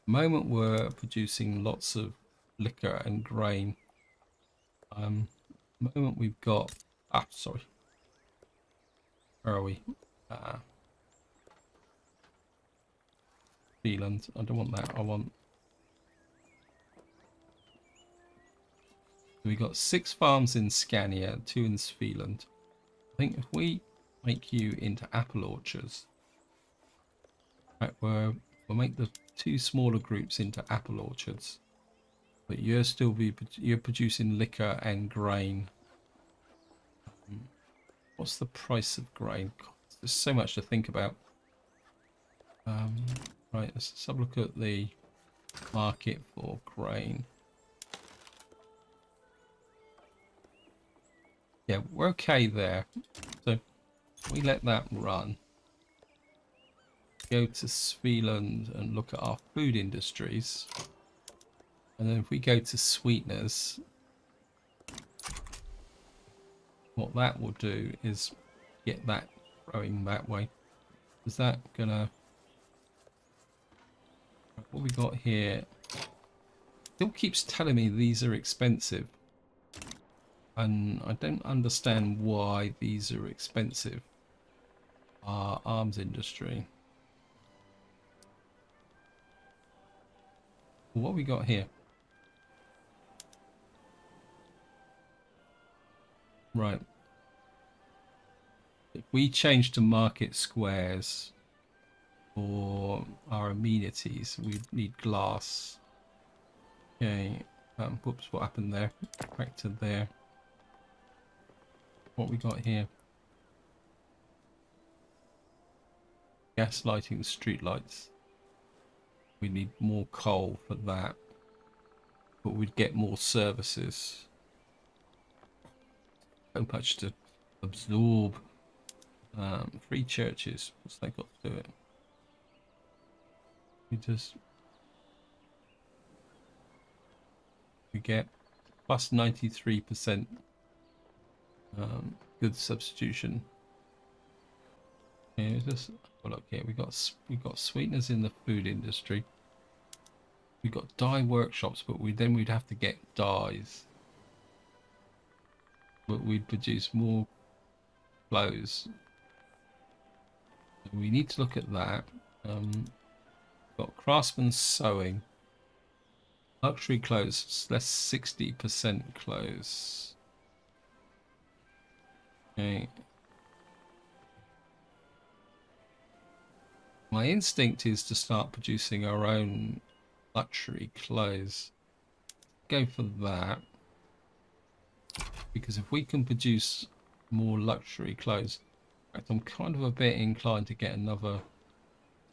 At the moment we're producing lots of liquor and grain. The moment we've got, sorry, where are we? Zealand. I don't want that. I want. We got 6 farms in Scania, 2 in Svealand. I think if we make you into apple orchards, right, we'll make the 2 smaller groups into apple orchards, but you're producing liquor and grain. What's the price of grain? God, there's so much to think about. Right, let's have a look at the market for grain. Yeah, we're okay there. So we let that run. Go to Svealand and look at our food industries. And then if we go to sweeteners, what that will do is get that growing that way. Is that gonna... What we got here still keeps telling me these are expensive, and I don't understand why these are expensive. Our arms industry. What we got here? Right. If we change to market squares for our amenities, we need glass. Okay. Whoops, what happened there? Back to there. What we got here? Gas lighting, street lights. We need more coal for that, but we'd get more services. So much to absorb. Free churches. What's that got to do it? We get plus 93% good substitution. Yeah, just well, look here. We got sweeteners in the food industry. We got dye workshops, but we'd have to get dyes. But we'd produce more clothes. We need to look at that. Got craftsman sewing. Luxury clothes, less 60% clothes. Okay. My instinct is to start producing our own luxury clothes. Go for that. Because if we can produce more luxury clothes, in fact, I'm kind of a bit inclined to get another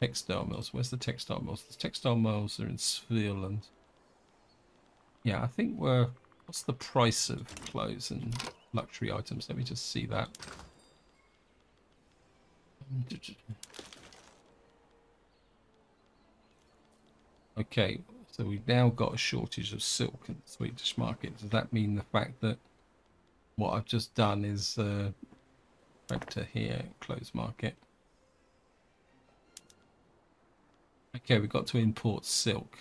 textile mills. Where's the textile mills? The textile mills are in Svirland. Yeah, I think what's the price of clothes and luxury items? Let me just see that. Okay, so we've now got a shortage of silk in the Swedish market. Does that mean the fact that what I've just done is back to here, clothes market? Okay, we've got to import silk.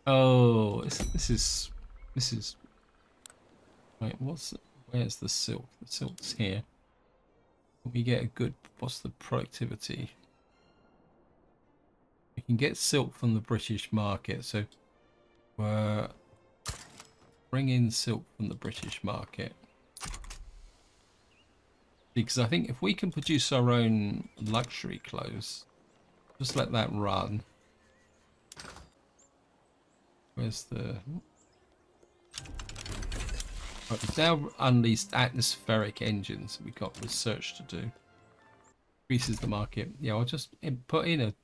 Oh, this is wait, where's the silk? The silk's here. We get a good, what's the productivity? We can get silk from the British market, so bring in silk from the British market. Because I think if we can produce our own luxury clothes, just let that run. Where's the... Oh, we've now unleashed atmospheric engines. We've got research to do. Increases the market. Yeah, I'll just put in a...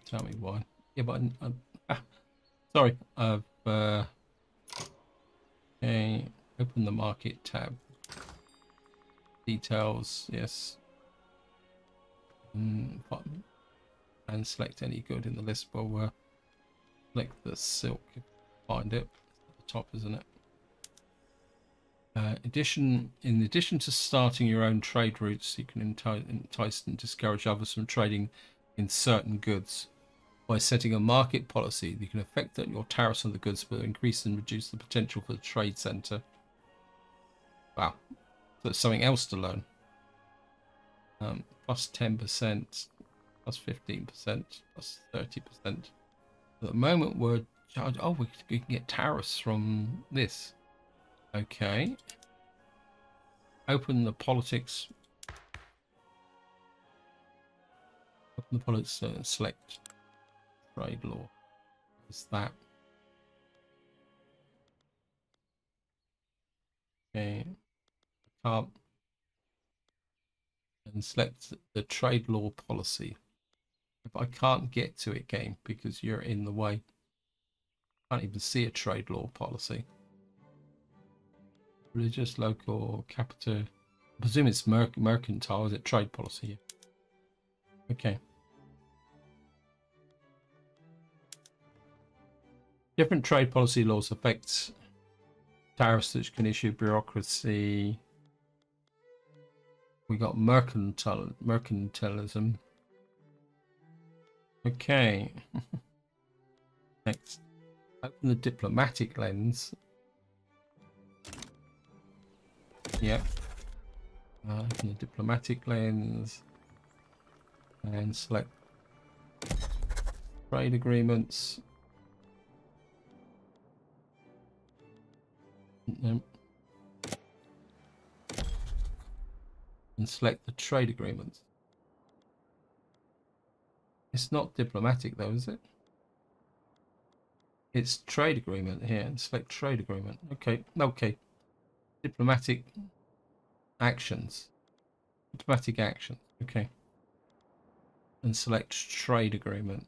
tell me why. Yeah, but sorry, I've... okay, open the market tab. Details, yes. And select any good in the list. Well, select the silk. Find it. It's at the top, isn't it? In addition to starting your own trade routes, you can entice and discourage others from trading in certain goods. By setting a market policy, you can affect that your tariffs on the goods will increase and reduce the potential for the trade center. Wow. So there's something else to learn. Plus 10%, plus 15%, plus 30%. At the moment we're charged... Oh, we can get tariffs from this. Okay. Open the politics. Open the politics and select trade law. Is that? Okay. Can't. And select the trade law policy. If I can't get to it, game, because you're in the way. I can't even see a trade law policy. Religious, local, capital. I presume it's mercantile. Is it trade policy here? Okay. Different trade policy laws affect tariffs which can issue bureaucracy. We got mercantilism. Okay. Next. Open the diplomatic lens. Yep. Open the diplomatic lens. And select trade agreements. And select the trade agreements. It's not diplomatic though, is it? It's trade agreement here. Select trade agreement. Okay, okay. Diplomatic actions. Diplomatic actions. Okay. And select trade agreement.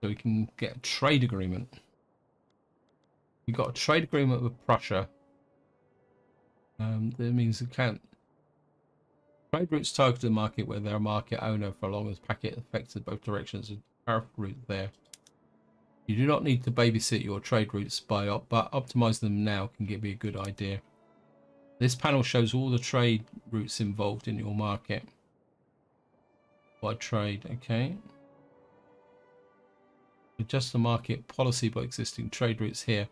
So we can get a trade agreement. We got a trade agreement with Prussia. That means we can't. Trade routes target the market where they're a market owner for long as packet affected both directions and tariff route there. You do not need to babysit your trade routes but optimize them now can give you a good idea. This panel shows all the trade routes involved in your market. By trade, okay. Adjust the market policy by existing trade routes here.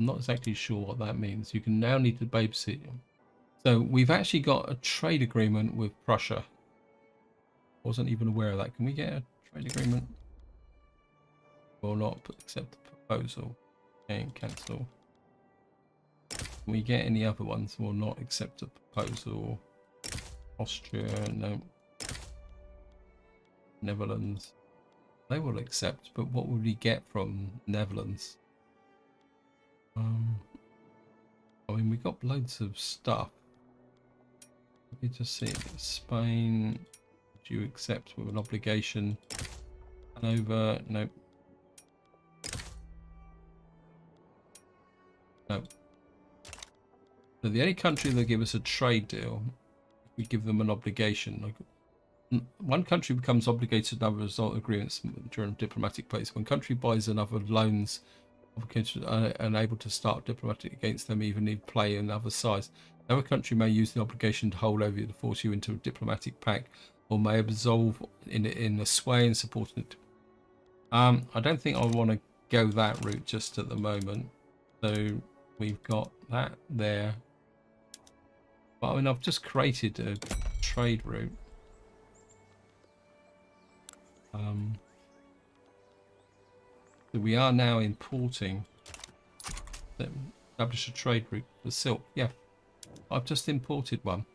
I'm not exactly sure what that means. You can now need to babysit. So we've actually got a trade agreement with Prussia. Wasn't even aware of that. Can we get a trade agreement? Or not accept the proposal? Okay, cancel. Can we get any other ones? Will not accept a proposal. Austria, no. Netherlands. They will accept, but what would we get from Netherlands? I mean, we got loads of stuff. Let me just see. Spain, do you accept with an obligation? Hanover, nope. No. So the only country that give us a trade deal, we give them an obligation. Like, one country becomes obligated to another result of agreements during diplomatic place. One country buys another loans unable to start diplomatic against them even if play another size. Another country may use the obligation to hold over you to force you into a diplomatic pact or may absolve in a sway and support it. I don't think I want to go that route just at the moment. So we've got that there. But I mean, I've just created a trade route. So we are now importing. Establish a trade route for silk. Yeah, I've just imported one.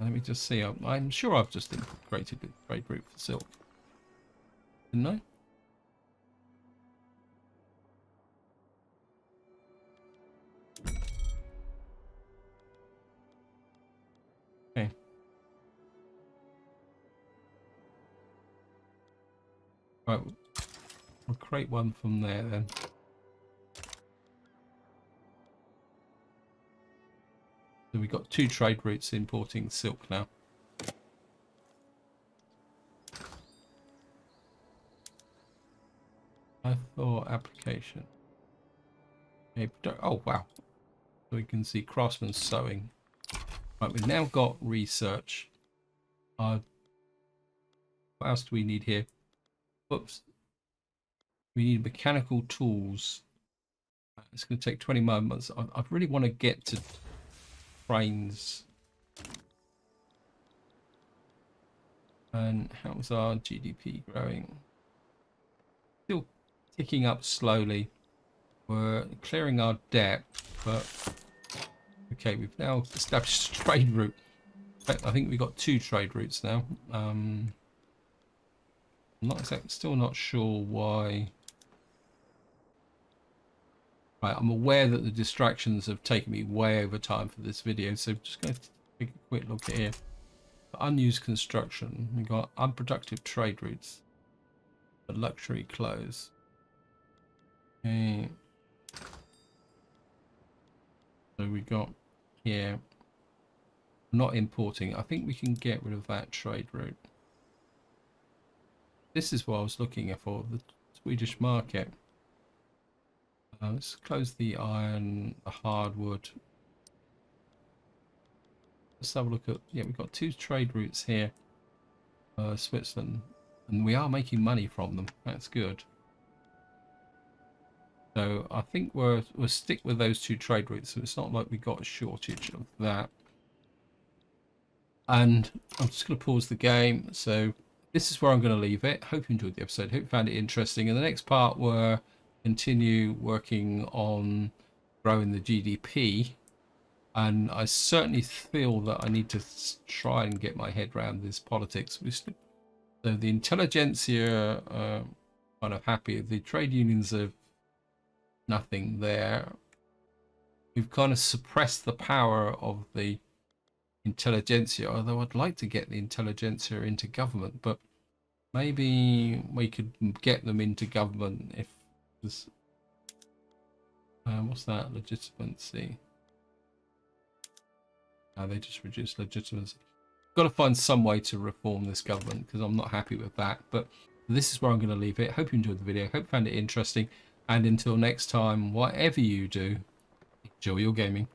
Let me just see. I'm sure I've just created a trade route for silk. Didn't I? Okay. Right. We'll create one from there then. So we've got 2 trade routes importing silk now. I thought application. Oh wow. So we can see craftsman sewing. Right, we've now got research. What else do we need here? Whoops. We need mechanical tools. It's going to take 20 moments. I really want to get to trains. And how's our GDP growing? Still ticking up slowly. We're clearing our debt, but okay, we've now established a trade route. I think we've got 2 trade routes now. I'm not exactly, still not sure why. Right, I'm aware that the distractions have taken me way over time for this video, so I'm just going to take a quick look at here. Unused construction. We've got unproductive trade routes. Luxury clothes. Okay. So we got here. Not importing. I think we can get rid of that trade route. This is what I was looking for, the Swedish market. Let's close the iron, the hardwood. Let's have a look at, yeah, we've got 2 trade routes here. Switzerland, and we are making money from them. That's good. So I think we'll stick with those 2 trade routes. So it's not like we got a shortage of that. And I'm just going to pause the game. So this is where I'm going to leave it. Hope you enjoyed the episode. Hope you found it interesting. In the next part, we'll continue working on growing the GDP. And I certainly feel that I need to try and get my head around this politics. So the intelligentsia are kind of happy. The trade unions are nothing there. We've kind of suppressed the power of the intelligentsia, although I'd like to get the intelligentsia into government, but maybe we could get them into government if this... what's that? Legitimacy. They just reduce legitimacy. Got to find some way to reform this government because I'm not happy with that. But this is where I'm going to leave it. Hope you enjoyed the video. Hope you found it interesting. And until next time, whatever you do, enjoy your gaming.